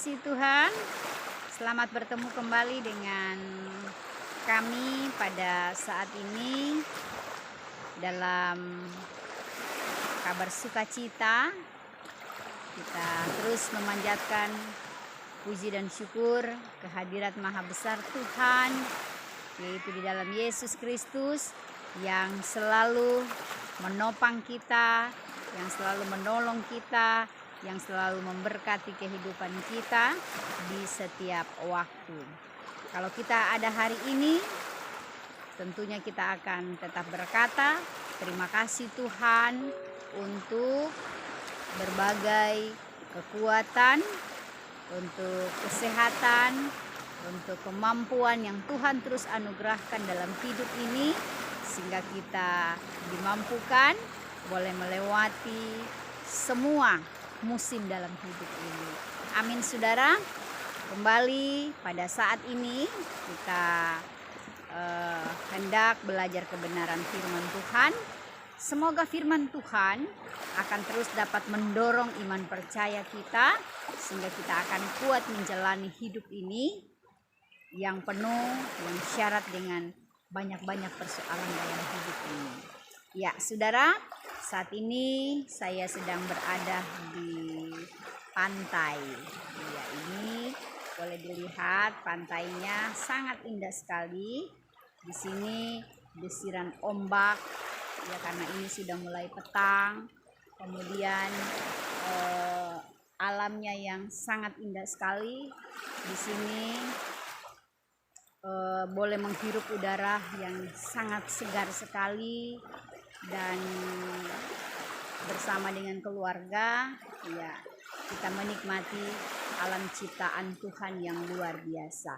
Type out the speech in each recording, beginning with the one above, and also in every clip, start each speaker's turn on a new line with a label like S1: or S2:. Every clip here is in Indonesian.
S1: kasih Tuhan, selamat bertemu kembali dengan kami pada saat ini dalam kabar sukacita. Kita terus memanjatkan puji dan syukur kehadirat Maha Besar Tuhan, yaitu di dalam Yesus Kristus yang selalu menopang kita, yang selalu menolong kita, yang selalu memberkati kehidupan kita di setiap waktu. Kalau kita ada hari ini, tentunya kita akan tetap berkata, terima kasih Tuhan untuk berbagai kekuatan, untuk kesehatan, untuk kemampuan yang Tuhan terus anugerahkan dalam hidup ini, sehingga kita dimampukan boleh melewati semua musim dalam hidup ini. Amin saudara. Kembali pada saat ini kita hendak belajar kebenaran firman Tuhan. Semoga firman Tuhan akan terus dapat mendorong iman percaya kita, sehingga kita akan kuat menjalani hidup ini yang penuh, yang syarat dengan banyak-banyak persoalan dalam hidup ini. Ya saudara, saat ini saya sedang berada di pantai. Ya, ini boleh dilihat pantainya sangat indah sekali. Di sini desiran ombak, ya karena ini sudah mulai petang. Kemudian alamnya yang sangat indah sekali. Di sini boleh menghirup udara yang sangat segar sekali, dan bersama dengan keluarga ya kita menikmati alam ciptaan Tuhan yang luar biasa.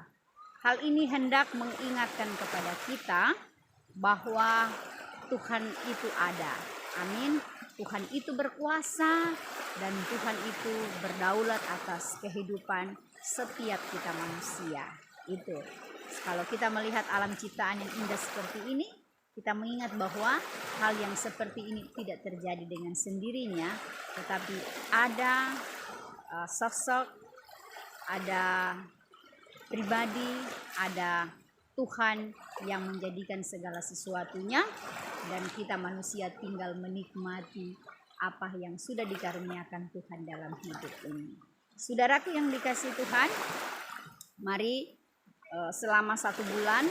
S1: Hal ini hendak mengingatkan kepada kita bahwa Tuhan itu ada. Amin. Tuhan itu berkuasa dan Tuhan itu berdaulat atas kehidupan setiap kita manusia. Itu. Kalau kita melihat alam ciptaan yang indah seperti ini, kita mengingat bahwa hal yang seperti ini tidak terjadi dengan sendirinya, tetapi ada sosok, ada pribadi, ada Tuhan yang menjadikan segala sesuatunya, dan kita manusia tinggal menikmati apa yang sudah dikaruniakan Tuhan dalam hidup ini. Saudaraku yang dikasihi Tuhan, mari selama 1 bulan,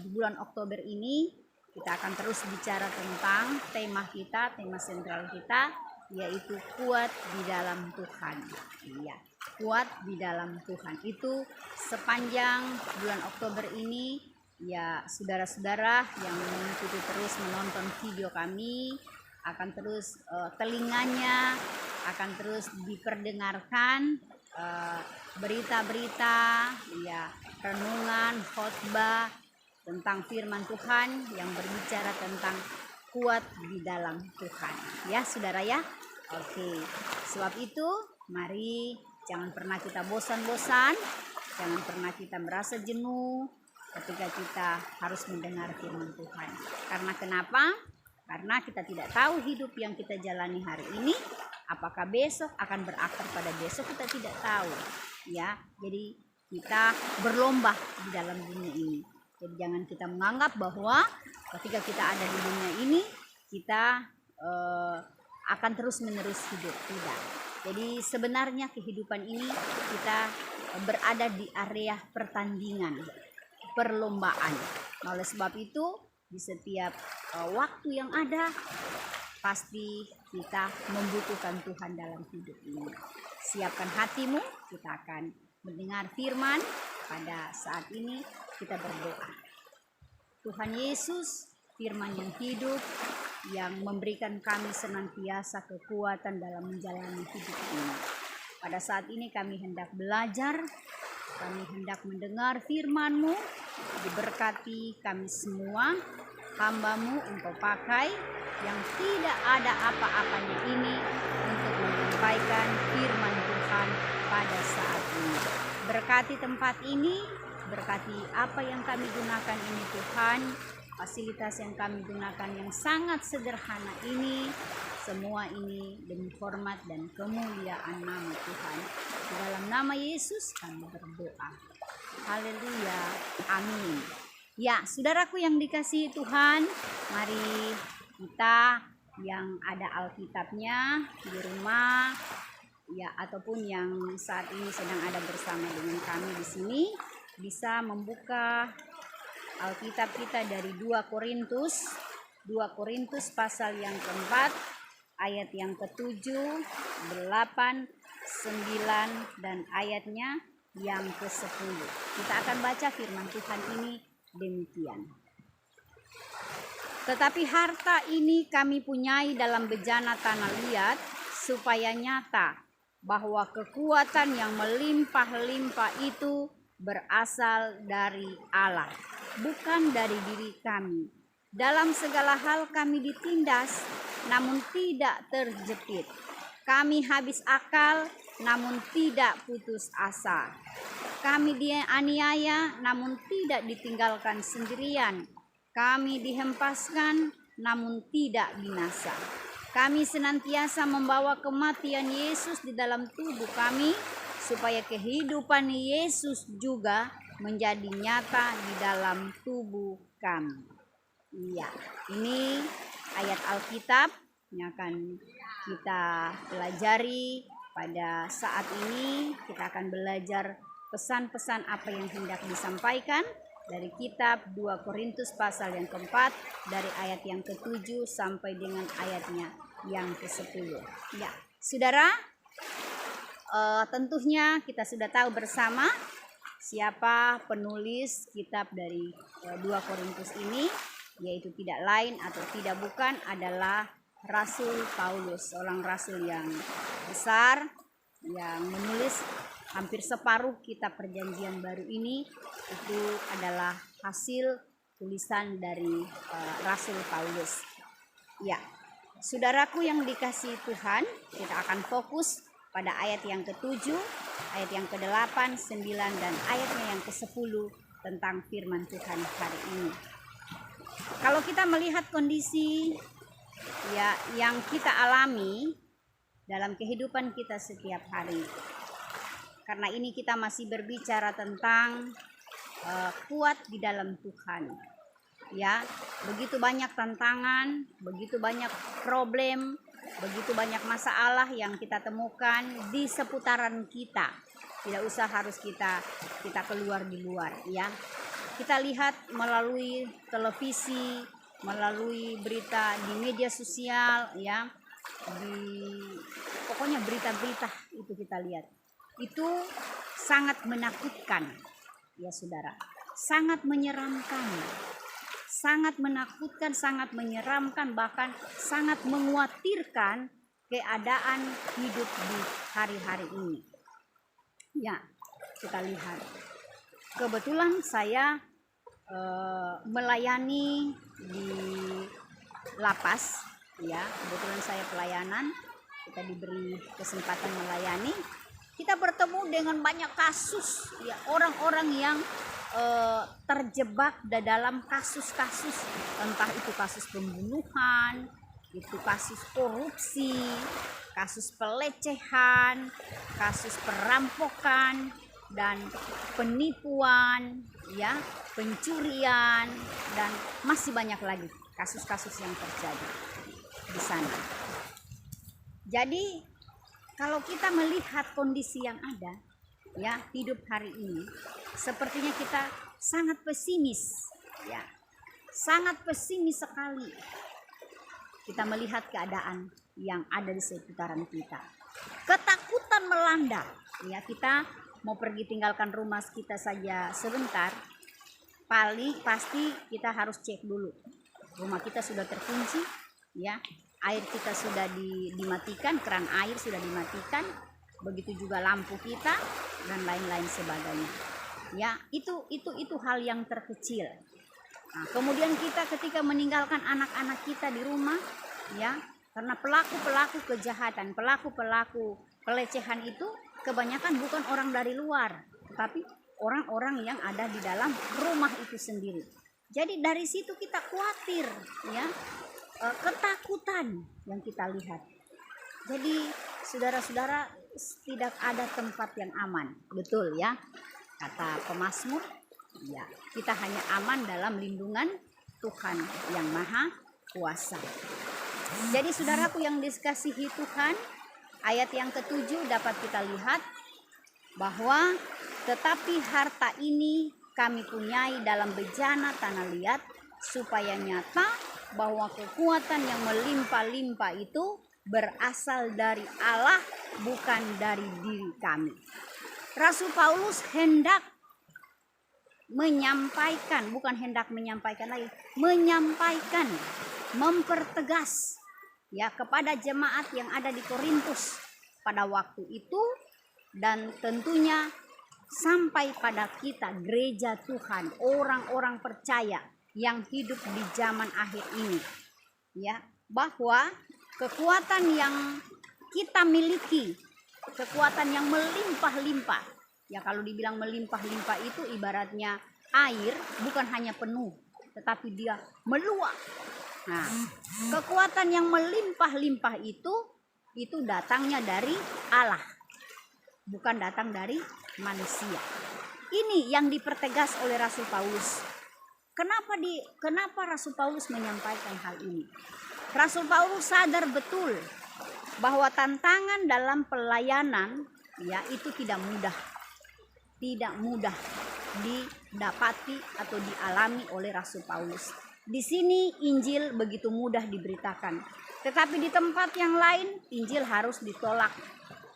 S1: di bulan Oktober ini kita akan terus bicara tentang tema kita, tema sentral kita, yaitu kuat di dalam Tuhan. Iya, kuat di dalam Tuhan. Itu sepanjang bulan Oktober ini, ya saudara-saudara yang mengikuti terus menonton video kami akan terus telinganya akan terus diperdengarkan berita-berita, ya renungan, khotbah tentang firman Tuhan yang berbicara tentang kuat di dalam Tuhan. Ya saudara ya. Oke. Sebab itu mari jangan pernah kita bosan-bosan, jangan pernah kita merasa jenuh ketika kita harus mendengar firman Tuhan. Karena kenapa? Karena kita tidak tahu hidup yang kita jalani hari ini apakah besok akan berakhir pada besok, kita tidak tahu. Ya, jadi kita berlomba di dalam dunia ini. Jadi jangan kita menganggap bahwa ketika kita ada di dunia ini kita akan terus-menerus hidup. Tidak. Jadi sebenarnya kehidupan ini kita berada di area pertandingan, perlombaan. Nah, oleh sebab itu di setiap waktu yang ada pasti kita membutuhkan Tuhan dalam hidup ini. Siapkan hatimu, kita akan mendengar firman. Pada saat ini kita berdoa. Tuhan Yesus, firman yang hidup, yang memberikan kami senantiasa kekuatan dalam menjalani hidup ini. Pada saat ini kami hendak belajar, kami hendak mendengar firman-Mu. Diberkati kami semua, hamba-Mu Engkau pakai yang tidak ada apa-apanya ini untuk menyampaikan firman Tuhan pada saat ini. Berkati tempat ini, berkati apa yang kami gunakan ini Tuhan, fasilitas yang kami gunakan yang sangat sederhana ini, semua ini demi hormat dan kemuliaan nama Tuhan. Di dalam nama nama Yesus kami berdoa. Haleluya. Amin. Ya, saudaraku yang dikasihi Tuhan, mari kita yang ada Alkitabnya di rumah, ya, ataupun yang saat ini sedang ada bersama dengan kami di sini, bisa membuka Alkitab kita dari 2 Korintus pasal yang keempat, ayat yang ke-7, 8, 9, dan ayatnya yang ke-10. Kita akan baca firman Tuhan ini demikian. Tetapi harta ini kami punyai dalam bejana tanah liat, supaya nyata bahwa kekuatan yang melimpah-limpah itu berasal dari Allah, bukan dari diri kami. Dalam segala hal kami ditindas, namun tidak terjepit. Kami habis akal, namun tidak putus asa. Kami dianiaya, namun tidak ditinggalkan sendirian. Kami dihempaskan, namun tidak binasa. Kami senantiasa membawa kematian Yesus di dalam tubuh kami, supaya kehidupan Yesus juga menjadi nyata di dalam tubuh kami. Iya, ini ayat Alkitab yang akan kita pelajari pada saat ini. Kita akan belajar pesan-pesan apa yang hendak disampaikan dari kitab 2 Korintus pasal yang keempat, dari ayat yang ke-7 sampai dengan ayatnya yang ke-10. Ya, saudara, tentunya kita sudah tahu bersama siapa penulis kitab dari 2 Korintus ini, yaitu tidak lain atau tidak bukan adalah Rasul Paulus, seorang rasul yang besar yang menulis hampir separuh kitab Perjanjian Baru ini. Itu adalah hasil tulisan dari Rasul Paulus. Ya, saudaraku yang dikasihi Tuhan, kita akan fokus pada ayat yang ke-7, ayat yang ke-8, 9, dan ayatnya yang ke-10 tentang firman Tuhan hari ini. Kalau kita melihat kondisi ya yang kita alami dalam kehidupan kita setiap hari, karena ini kita masih berbicara tentang kuat di dalam Tuhan. Ya, begitu banyak tantangan, begitu banyak problem, begitu banyak masalah yang kita temukan di seputaran kita. Tidak usah harus kita keluar di luar, ya. Kita lihat melalui televisi, melalui berita di media sosial, ya, pokoknya berita-berita itu kita lihat. Itu sangat menakutkan, ya saudara, sangat menyeramkan, sangat menakutkan, sangat menyeramkan, bahkan sangat mengkhawatirkan keadaan hidup di hari-hari ini. Ya, kita lihat. Kebetulan saya melayani di lapas, ya. Kebetulan saya pelayanan, kita diberi kesempatan melayani. Kita bertemu dengan banyak kasus, ya, orang-orang yang terjebak dalam kasus-kasus, entah itu kasus pembunuhan, itu kasus korupsi, kasus pelecehan, kasus perampokan, dan penipuan, ya, pencurian, dan masih banyak lagi kasus-kasus yang terjadi di sana. Jadi kalau kita melihat kondisi yang ada, ya, hidup hari ini, sepertinya kita sangat pesimis, ya, sangat pesimis sekali. Kita melihat keadaan yang ada di seputaran kita, ketakutan melanda, ya. Kita mau pergi tinggalkan rumah kita saja sebentar, paling pasti kita harus cek dulu rumah kita sudah terkunci, ya, air kita sudah dimatikan, keran air sudah dimatikan, begitu juga lampu kita dan lain-lain sebagainya, ya. Itu hal yang terkecil. Nah, kemudian kita ketika meninggalkan anak-anak kita di rumah, ya, karena pelaku-pelaku kejahatan, pelaku-pelaku pelecehan itu kebanyakan bukan orang dari luar, tetapi orang-orang yang ada di dalam rumah itu sendiri. Jadi dari situ kita khawatir, ya, ketakutan yang kita lihat. Jadi saudara-saudara, tidak ada tempat yang aman. Betul ya, kata pemazmur. Ya, kita hanya aman dalam lindungan Tuhan yang Maha Kuasa. Jadi saudaraku yang dikasihi Tuhan, ayat yang ke-7 dapat kita lihat bahwa tetapi harta ini kami punyai dalam bejana tanah liat, supaya nyata bahwa kekuatan yang melimpah-limpah itu berasal dari Allah, bukan dari diri kami. Rasul Paulus hendak menyampaikan, bukan hendak menyampaikan lagi, menyampaikan, mempertegas ya kepada jemaat yang ada di Korintus pada waktu itu, dan tentunya sampai pada kita, gereja Tuhan, orang-orang percaya yang hidup di zaman akhir ini, ya, bahwa kekuatan yang kita miliki, kekuatan yang melimpah-limpah, ya, kalau dibilang melimpah-limpah itu ibaratnya air bukan hanya penuh, tetapi dia meluap. Nah, kekuatan yang melimpah-limpah itu datangnya dari Allah, bukan datang dari manusia. Ini yang dipertegas oleh Rasul Paulus. Kenapa Rasul Paulus menyampaikan hal ini? Rasul Paulus sadar betul bahwa tantangan dalam pelayanan ya itu tidak mudah didapati atau dialami oleh Rasul Paulus. Di sini Injil begitu mudah diberitakan, tetapi di tempat yang lain Injil harus ditolak,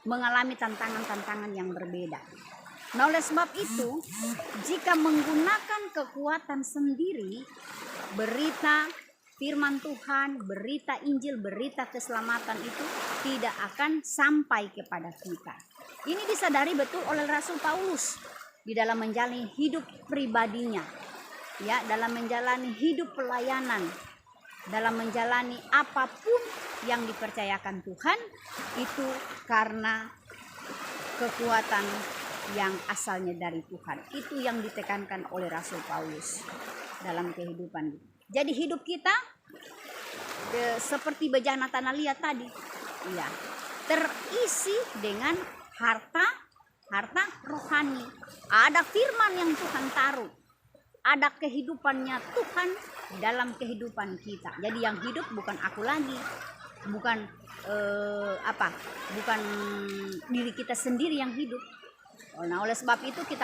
S1: mengalami tantangan-tantangan yang berbeda. Nah, oleh sebab itu, jika menggunakan kekuatan sendiri, berita firman Tuhan, berita Injil, berita keselamatan itu tidak akan sampai kepada kita. Ini disadari betul oleh Rasul Paulus di dalam menjalani hidup pribadinya, ya, dalam menjalani hidup pelayanan, dalam menjalani apapun yang dipercayakan Tuhan, itu karena kekuatan yang asalnya dari Tuhan. Itu yang ditekankan oleh Rasul Paulus dalam kehidupan. Jadi hidup kita seperti bejana tanah liat tadi, ya, terisi dengan harta rohani. Ada firman yang Tuhan taruh, ada kehidupannya Tuhan dalam kehidupan kita. Jadi yang hidup bukan aku lagi, bukan bukan diri kita sendiri yang hidup. Nah, oleh sebab itu kita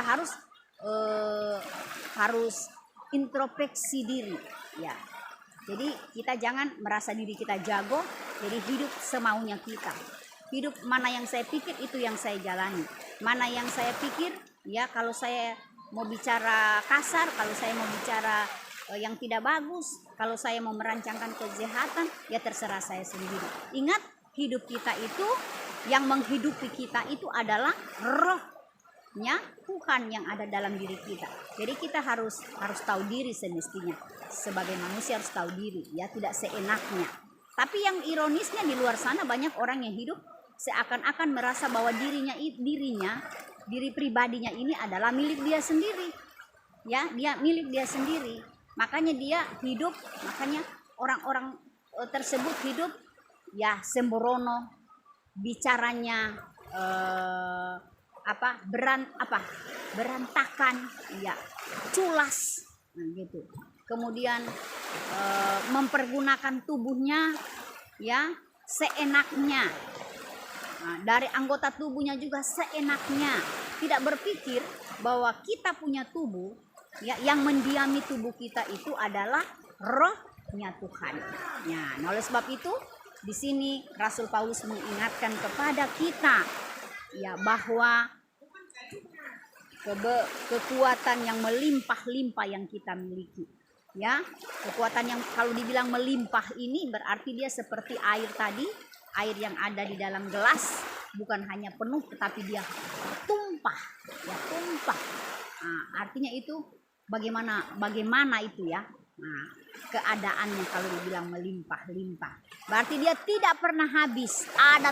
S1: harus introspeksi diri, ya. Jadi kita jangan merasa diri kita jago, jadi hidup semaunya kita. Hidup mana yang saya pikir itu yang saya jalani. Mana yang saya pikir, ya, kalau saya mau bicara kasar, kalau saya mau bicara yang tidak bagus, kalau saya mau merancangkan kejahatan, ya terserah saya sendiri. Ingat, hidup kita itu, yang menghidupi kita itu adalah rohnya Tuhan yang ada dalam diri kita. Jadi kita harus tahu diri semestinya. Sebagai manusia harus tahu diri, ya, tidak seenaknya. Tapi yang ironisnya di luar sana banyak orang yang hidup seakan-akan merasa bahwa diri pribadinya ini adalah milik dia sendiri. Ya, dia milik dia sendiri. Makanya dia hidup, makanya orang-orang tersebut hidup ya sembrono, bicaranya berantakan, ya, culas, nah, gitu. Kemudian mempergunakan tubuhnya ya seenaknya. Nah, dari anggota tubuhnya juga seenaknya, tidak berpikir bahwa kita punya tubuh, ya, yang mendiami tubuh kita itu adalah rohnya Tuhan. Nah, oleh sebab itu di sini Rasul Paulus mengingatkan kepada kita, ya, bahwa kekuatan yang melimpah-limpah yang kita miliki, ya, kekuatan yang kalau dibilang melimpah ini berarti dia seperti air tadi, air yang ada di dalam gelas, bukan hanya penuh tetapi dia tumpah, ya, tumpah. Nah, artinya itu bagaimana itu, ya. Nah, keadaannya kalau dibilang melimpah-limpah, berarti dia tidak pernah habis, ada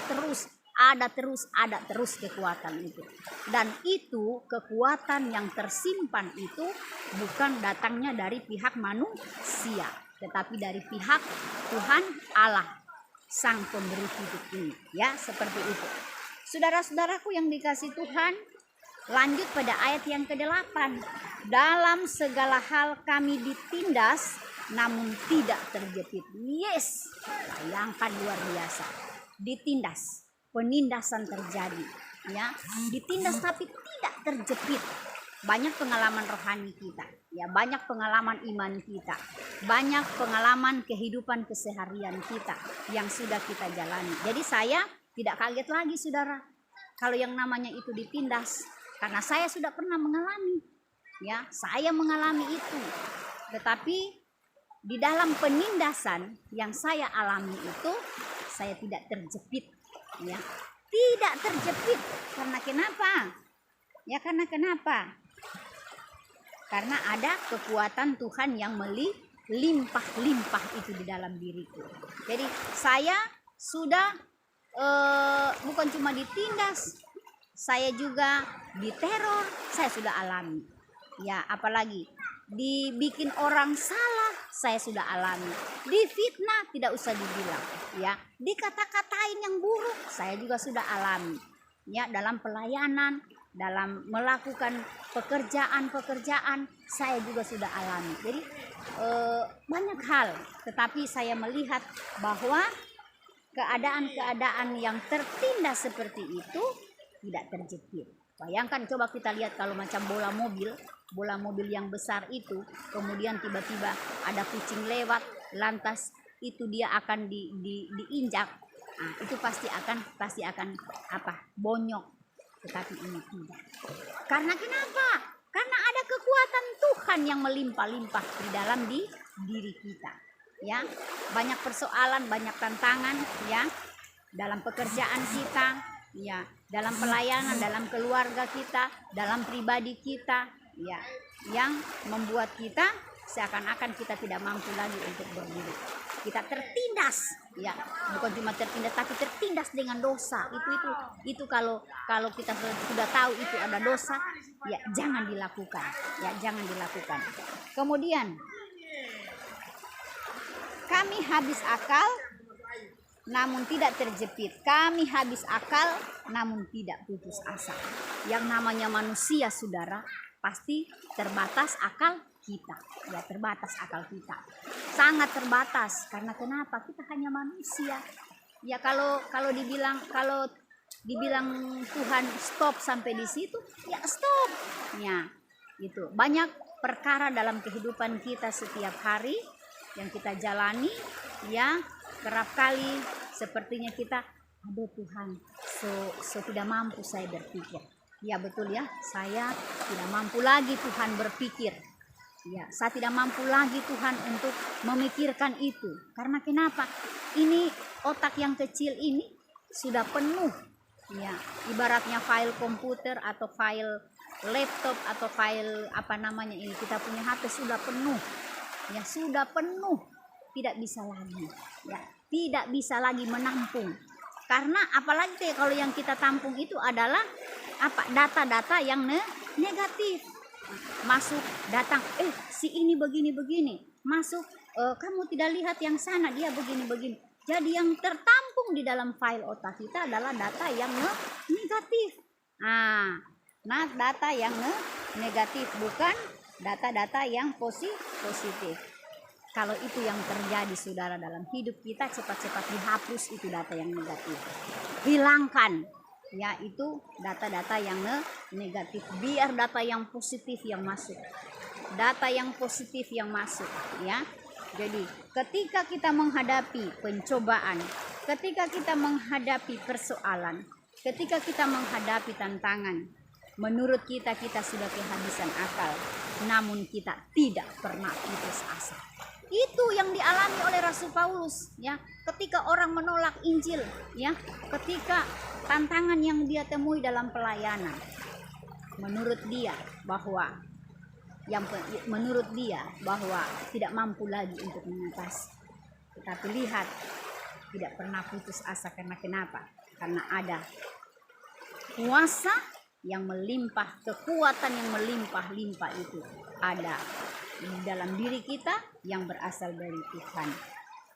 S1: terus kekuatan itu. Dan itu kekuatan yang tersimpan itu bukan datangnya dari pihak manusia, tetapi dari pihak Tuhan Allah, Sang Pemberi hidup ini, ya, seperti itu. Saudara-saudaraku yang dikasih Tuhan, lanjut pada ayat yang ke-8. Dalam segala hal kami ditindas, namun tidak terjepit. Yes, bayangkan luar biasa. Ditindas, penindasan terjadi. Ya, ditindas tapi tidak terjepit. Banyak pengalaman rohani kita, ya, banyak pengalaman iman kita, banyak pengalaman kehidupan keseharian kita yang sudah kita jalani. Jadi saya tidak kaget lagi, saudara, kalau yang namanya itu ditindas, karena saya sudah pernah mengalami, ya, saya mengalami itu. Tetapi di dalam penindasan yang saya alami itu, saya tidak terjepit, ya, tidak terjepit. Karena kenapa? Ya, karena kenapa? Karena ada kekuatan Tuhan yang melimpah-limpah itu di dalam diriku. Jadi saya sudah bukan cuma ditindas, saya juga diteror, saya sudah alami. Ya, apalagi dibikin orang salah, saya sudah alami. Difitnah tidak usah dibilang, ya. Dikata-katain yang buruk, saya juga sudah alami. Ya, dalam pelayanan, dalam melakukan pekerjaan saya juga sudah alami. Jadi banyak hal, tetapi saya melihat bahwa keadaan-keadaan yang tertindas seperti itu tidak terjepit. Bayangkan, coba kita lihat kalau macam bola mobil yang besar itu, kemudian tiba-tiba ada kucing lewat, lantas itu dia akan diinjak. Nah, itu pasti akan bonyok. Tetapi ini tidak. Karena kenapa? Karena ada kekuatan Tuhan yang melimpah-limpah di dalam diri kita. Ya, banyak persoalan, banyak tantangan, ya, dalam pekerjaan kita, ya, dalam pelayanan, dalam keluarga kita, dalam pribadi kita, ya, yang membuat kita seakan-akan kita tidak mampu lagi untuk berdiri. Kita tertindas, ya, bukan cuma tertindas tapi tertindas dengan dosa. Itu kalau kita sudah tahu itu ada dosa, ya jangan dilakukan, ya jangan dilakukan. Kemudian kami habis akal namun tidak terjepit. Kami habis akal namun tidak putus asa. Yang namanya manusia, saudara, pasti terbatas akal kita, ya, terbatas akal kita, sangat terbatas. Karena kenapa? Kita hanya manusia, ya. Kalau dibilang Tuhan stop sampai di situ, ya stop, ya. Itu banyak perkara dalam kehidupan kita setiap hari yang kita jalani, ya, kerap kali sepertinya kita, aduh Tuhan, so tidak mampu saya berpikir. Ya betul, ya, saya tidak mampu lagi Tuhan berpikir. Ya, saya tidak mampu lagi Tuhan untuk memikirkan itu. Karena kenapa? Ini otak yang kecil ini sudah penuh. Ya, ibaratnya file komputer atau file laptop atau file ini, kita punya HP sudah penuh. Ya, sudah penuh. Tidak bisa lagi. Ya, tidak bisa lagi menampung. Karena apalagi kalau yang kita tampung itu adalah data-data yang negatif. Masuk, datang, si ini begini, masuk, kamu tidak lihat yang sana, dia begini. Jadi yang tertampung di dalam file otak kita adalah data yang negatif. Nah, data yang negatif, bukan data-data yang positif. Kalau itu yang terjadi, saudara, dalam hidup kita, cepat-cepat dihapus itu data yang negatif. Hilangkan, ya, itu data-data yang negatif. Biar data yang positif yang masuk. Data yang positif yang masuk, ya. Jadi, ketika kita menghadapi pencobaan, ketika kita menghadapi persoalan, ketika kita menghadapi tantangan, menurut kita sudah kehabisan akal, namun kita tidak pernah putus asa. Itu yang dialami oleh Rasul Paulus, ya. Ketika orang menolak Injil, ya, ketika tantangan yang dia temui dalam pelayanan, menurut dia bahwa tidak mampu lagi untuk mengatasi. Tetapi lihat, tidak pernah putus asa. Karena kenapa? Karena ada kuasa yang melimpah, kekuatan yang melimpah-limpah itu ada di dalam diri kita yang berasal dari Tuhan.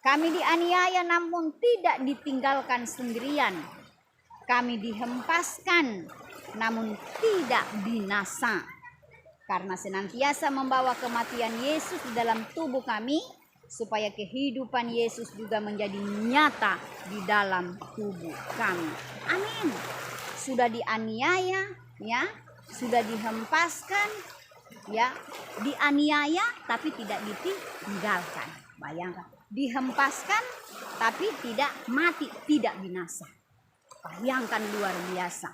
S1: Kami dianiaya namun tidak ditinggalkan sendirian. kami dihempaskan namun tidak binasa, karena senantiasa membawa kematian Yesus di dalam tubuh kami, supaya kehidupan Yesus juga menjadi nyata di dalam tubuh kami. Amin. Sudah dianiaya, ya, sudah dihempaskan, ya, dianiaya tapi tidak ditinggalkan. Bayangkan, dihempaskan tapi tidak mati, tidak binasa. Bayangkan, luar biasa,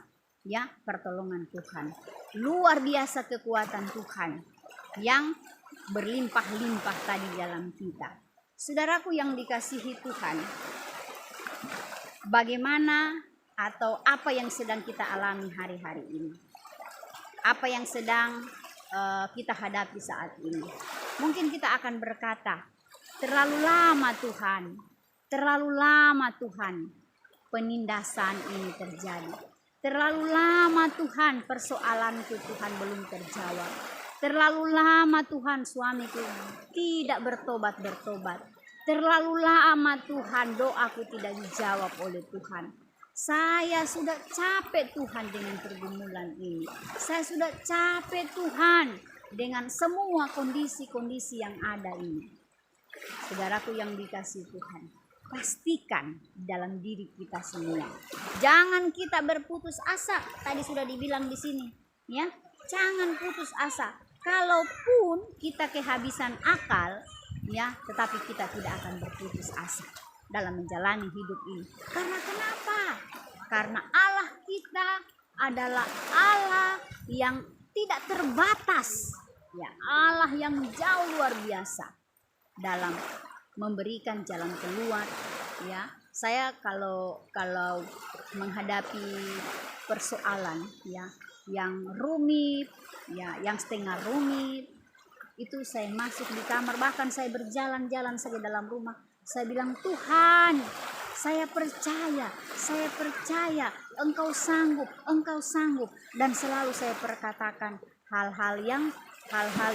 S1: ya, pertolongan Tuhan. Luar biasa kekuatan Tuhan yang berlimpah-limpah tadi dalam kita. Saudaraku yang dikasihi Tuhan, bagaimana atau apa yang sedang kita alami hari-hari ini? Apa yang sedang kita hadapi saat ini? Mungkin kita akan berkata, terlalu lama Tuhan, terlalu lama Tuhan penindasan ini terjadi. Terlalu lama Tuhan persoalanku Tuhan belum terjawab. Terlalu lama Tuhan suamiku tidak bertobat. Terlalu lama Tuhan doaku tidak dijawab oleh Tuhan. Saya sudah capek Tuhan dengan pergumulan ini. Saya sudah capek Tuhan dengan semua kondisi-kondisi yang ada ini. Saudaraku yang dikasihi Tuhan, pastikan dalam diri kita semua, jangan kita berputus asa. Tadi sudah dibilang di sini, ya, jangan putus asa. Kalaupun kita kehabisan akal, ya, tetapi kita tidak akan berputus asa dalam menjalani hidup ini. Karena kenapa? Karena Allah kita adalah Allah yang tidak terbatas, ya, Allah yang jauh luar biasa dalam memberikan jalan keluar, ya. Saya kalau menghadapi persoalan, ya, yang rumit, ya, yang setengah rumit, itu saya masuk di kamar, bahkan saya berjalan-jalan saja dalam rumah, saya bilang, Tuhan, saya percaya, Engkau sanggup, dan selalu saya perkatakan hal-hal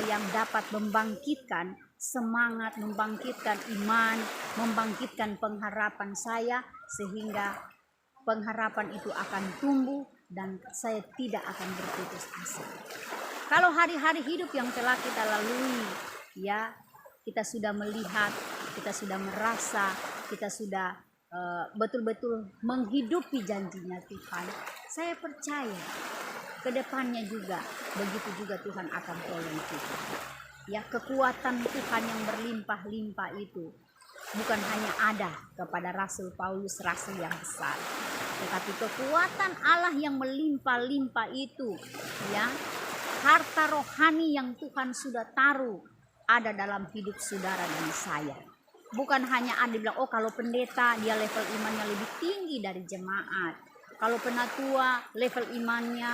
S1: yang dapat membangkitkan semangat, membangkitkan iman, membangkitkan pengharapan saya, sehingga pengharapan itu akan tumbuh dan saya tidak akan berputus asa. Kalau hari-hari hidup yang telah kita lalui, ya, kita sudah melihat, kita sudah merasa, kita sudah betul-betul menghidupi janjinya Tuhan, saya percaya ke depannya juga begitu juga Tuhan akan tolong kita. Ya, kekuatan Tuhan yang berlimpah-limpah itu bukan hanya ada kepada Rasul Paulus, rasul yang besar, tetapi kekuatan Allah yang melimpah-limpah itu, ya, harta rohani yang Tuhan sudah taruh ada dalam hidup saudara dan saya. Bukan hanya ada bilang, oh kalau pendeta dia level imannya lebih tinggi dari jemaat, kalau penatua level imannya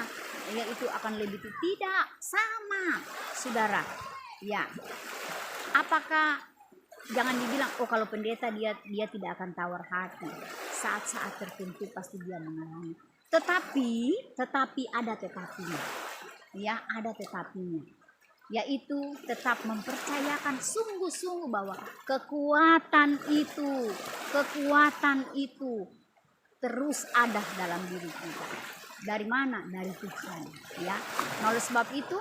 S1: ya itu akan lebih tinggi. Tidak, sama saudara, ya. Apakah jangan dibilang, oh kalau pendeta dia tidak akan tawar hati. Saat-saat tertentu pasti dia mengalami. Tetapi ada tetapinya. Ya, ada tetapinya. Yaitu tetap mempercayakan sungguh-sungguh bahwa kekuatan itu terus ada dalam diri kita. Dari mana? Dari Tuhan, ya. Oleh sebab itu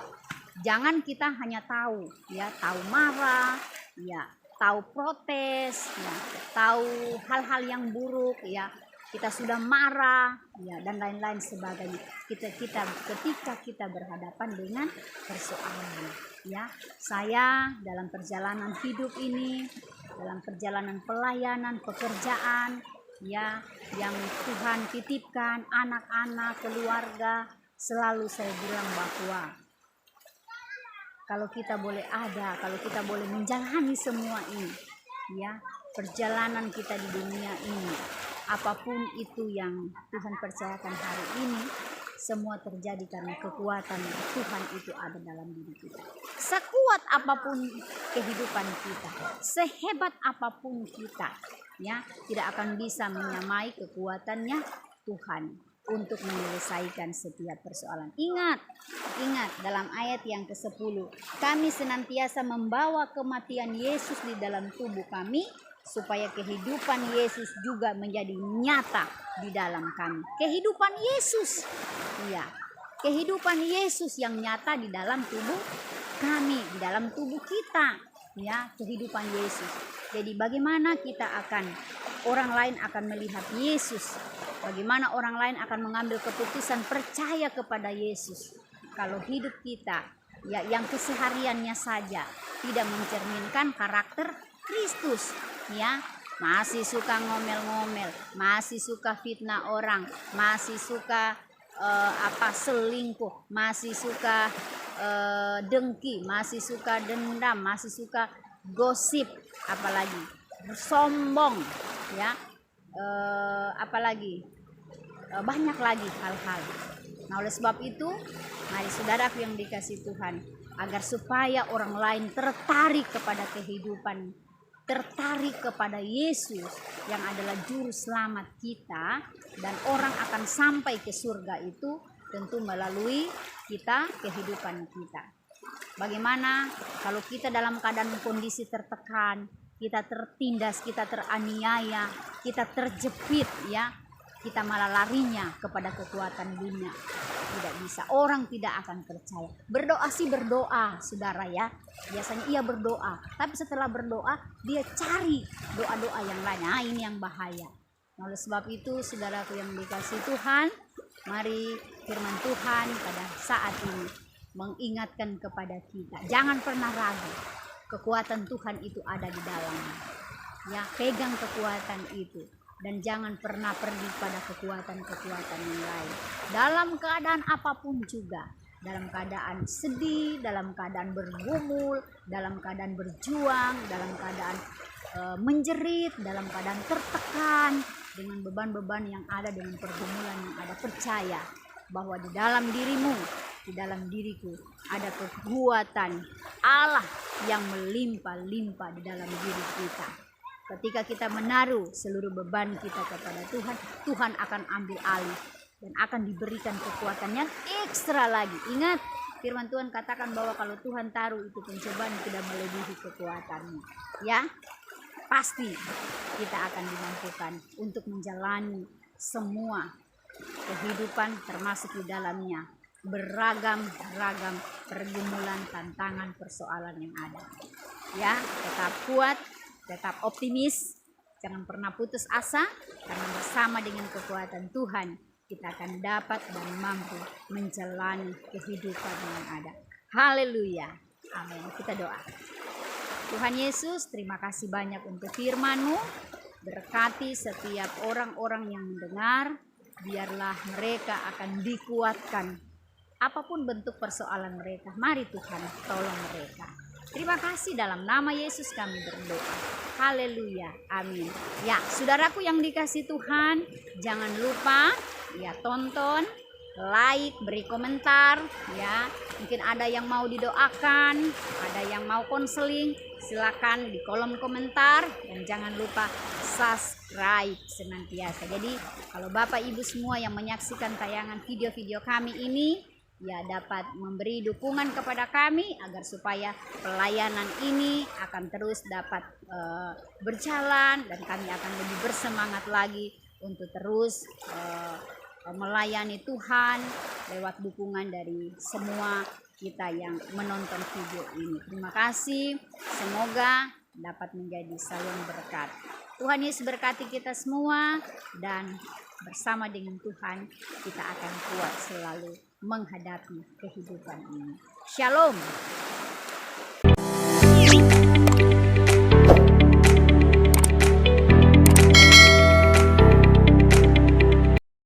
S1: jangan kita hanya tahu, ya, tahu marah, ya, tahu protes, ya, tahu hal-hal yang buruk, ya, kita sudah marah, ya, dan lain-lain sebagainya. Ketika kita berhadapan dengan persoalan, ya, saya dalam perjalanan hidup ini, dalam perjalanan pelayanan, pekerjaan, ya, yang Tuhan titipkan, anak-anak, keluarga, selalu saya bilang bahwa kalau kita boleh ada, kalau kita boleh menjalani semua ini, ya, perjalanan kita di dunia ini, apapun itu yang Tuhan percayakan hari ini, semua terjadi karena kekuatan Tuhan itu ada dalam diri kita. Sekuat apapun kehidupan kita, sehebat apapun kita, ya, tidak akan bisa menyamai kekuatannya Tuhan untuk menyelesaikan setiap persoalan. Ingat dalam ayat yang ke-10, kami senantiasa membawa kematian Yesus di dalam tubuh kami, supaya kehidupan Yesus juga menjadi nyata di dalam kami. Kehidupan Yesus, ya, kehidupan Yesus yang nyata di dalam tubuh kami, di dalam tubuh kita, ya, kehidupan Yesus. Jadi bagaimana orang lain akan melihat Yesus, bagaimana orang lain akan mengambil keputusan percaya kepada Yesus kalau hidup kita, ya, yang kesehariannya saja tidak mencerminkan karakter Kristus, ya, masih suka ngomel-ngomel, masih suka fitnah orang, masih suka selingkuh, masih suka dengki, masih suka dendam, masih suka gosip, apalagi sombong, ya, apalagi banyak lagi hal-hal. Nah, oleh sebab itu, mari saudaraku yang dikasihi Tuhan, agar supaya orang lain tertarik kepada kehidupan, tertarik kepada Yesus yang adalah juru selamat kita, dan orang akan sampai ke surga itu tentu melalui kita, kehidupan kita. Bagaimana kalau kita dalam keadaan kondisi tertekan, kita tertindas, kita teraniaya, kita terjepit, ya, kita malah larinya kepada kekuatan dunia. Tidak bisa, orang tidak akan percaya. Berdoa sih berdoa, saudara, ya, biasanya ia berdoa, tapi setelah berdoa dia cari doa-doa yang lain. Nah, ini yang bahaya. Nah, oleh sebab itu, saudaraku yang dikasihi Tuhan, mari firman Tuhan pada saat ini mengingatkan kepada kita, jangan pernah ragu, kekuatan Tuhan itu ada di dalamnya, ya, pegang kekuatan itu, dan jangan pernah pergi pada kekuatan-kekuatan yang lain. Dalam keadaan apapun juga, dalam keadaan sedih, dalam keadaan bergumul, dalam keadaan berjuang, dalam keadaan menjerit, dalam keadaan tertekan, dengan beban-beban yang ada, dengan pergumulan yang ada, percaya bahwa di dalam dirimu, di dalam diriku ada kekuatan Allah yang melimpah-limpah di dalam diri kita. Ketika kita menaruh seluruh beban kita kepada Tuhan, Tuhan akan ambil alih dan akan diberikan kekuatan yang ekstra lagi. Ingat, firman Tuhan katakan bahwa kalau Tuhan taruh itu pencobaan tidak melebihi kekuatannya, ya, pasti kita akan dimampukan untuk menjalani semua kehidupan, termasuk di dalamnya beragam-ragam pergumulan, tantangan, persoalan yang ada. Ya, tetap kuat, tetap optimis, jangan pernah putus asa, karena bersama dengan kekuatan Tuhan kita akan dapat dan mampu menjalani kehidupan yang ada. Haleluya, amin. Kita doa. Tuhan Yesus, terima kasih banyak untuk firman-Mu. Berkati setiap orang-orang yang mendengar, biarlah mereka akan dikuatkan apapun bentuk persoalan mereka. Mari Tuhan, tolong mereka. Terima kasih, dalam nama Yesus kami berdoa. Haleluya, amin. Ya, saudaraku yang dikasihi Tuhan, jangan lupa ya tonton, like, beri komentar, ya. Mungkin ada yang mau didoakan, ada yang mau konseling, silakan di kolom komentar, dan jangan lupa subscribe senantiasa. Jadi kalau Bapak Ibu semua yang menyaksikan tayangan video-video kami ini, ya, dapat memberi dukungan kepada kami agar supaya pelayanan ini akan terus dapat berjalan, dan kami akan lebih bersemangat lagi untuk terus melayani Tuhan lewat dukungan dari semua kita yang menonton video ini. Terima kasih, semoga dapat menjadi saluran berkat. Tuhan Yesus berkati kita semua, dan bersama dengan Tuhan kita akan kuat selalu menghadapi kehidupan ini. Shalom.